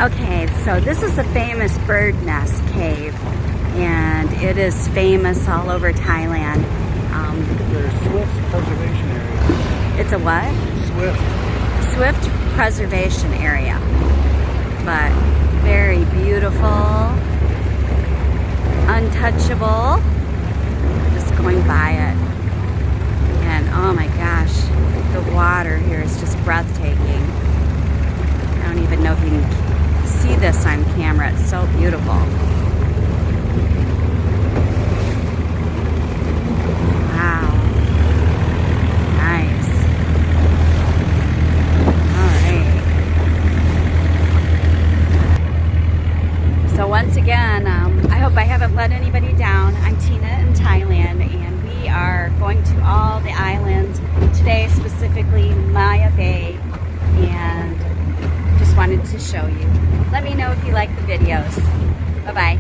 Okay, so this is a famous bird nest cave, and it is famous all over Thailand. There's Swift Preservation Area. It's a what? Swift. Swift Preservation Area. But very beautiful, untouchable. Just going by it. And oh my gosh, the water here is just breathtaking. I don't even know if you can see this on camera. It's so beautiful. Wow. Nice. All right. So once again, I hope I haven't let anybody down. I'm Tina in Thailand, and we are going to all the islands. Today, specifically Maya Bay, and just wanted to show you. Let me know if you like the videos. Bye-bye.